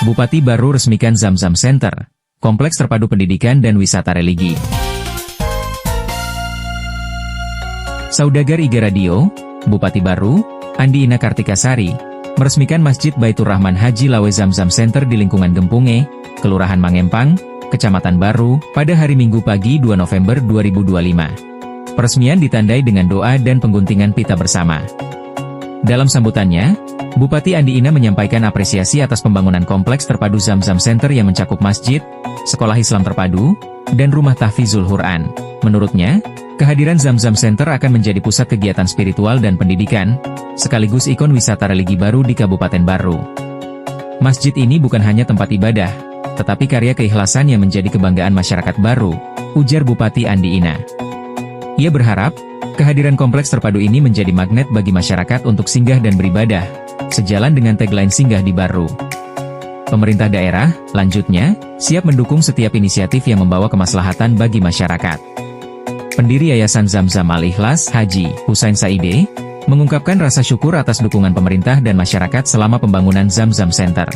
Bupati Baru resmikan Zamzam Center, Kompleks Terpadu Pendidikan dan Wisata Religi. Saudagar Iga Radio, Bupati Baru, Andi Ina Kartikasari, meresmikan Masjid Baitur Rahman Haji Lawe Zamzam Center di lingkungan Gempunge, Kelurahan Mangempang, Kecamatan Baru, pada hari Minggu pagi 2 November 2025. Peresmian ditandai dengan doa dan pengguntingan pita bersama. Dalam sambutannya, Bupati Andi Ina menyampaikan apresiasi atas pembangunan Kompleks Terpadu Zamzam Center yang mencakup masjid, sekolah Islam terpadu, dan rumah tahfizul Quran. Menurutnya, kehadiran Zamzam Center akan menjadi pusat kegiatan spiritual dan pendidikan, sekaligus ikon wisata religi baru di Kabupaten Baru. Masjid ini bukan hanya tempat ibadah, tetapi karya keikhlasan yang menjadi kebanggaan masyarakat Baru, ujar Bupati Andi Ina. Ia berharap, kehadiran kompleks terpadu ini menjadi magnet bagi masyarakat untuk singgah dan beribadah, sejalan dengan tagline singgah di Baru. Pemerintah daerah, lanjutnya, siap mendukung setiap inisiatif yang membawa kemaslahatan bagi masyarakat. Pendiri Yayasan Zamzam Al-Ikhlas, Haji Husain Saide, mengungkapkan rasa syukur atas dukungan pemerintah dan masyarakat selama pembangunan Zamzam Center.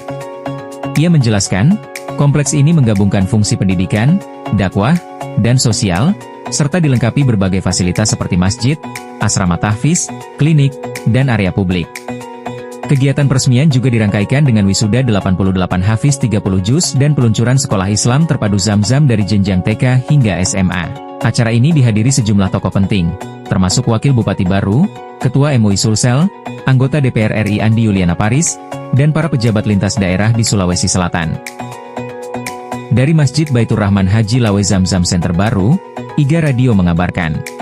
Ia menjelaskan, kompleks ini menggabungkan fungsi pendidikan, dakwah, dan sosial, serta dilengkapi berbagai fasilitas seperti masjid, asrama tahfiz, klinik, dan area publik. Kegiatan peresmian juga dirangkaikan dengan wisuda 88 hafiz 30 juz dan peluncuran sekolah Islam terpadu Zamzam dari jenjang TK hingga SMA. Acara ini dihadiri sejumlah tokoh penting, termasuk Wakil Bupati Baru, Ketua MUI Sulsel, anggota DPR RI Andi Yuliana Paris, dan para pejabat lintas daerah di Sulawesi Selatan. Dari Masjid Baitur Rahman Haji Lawe Zamzam Center Baru, Iga Radio mengabarkan.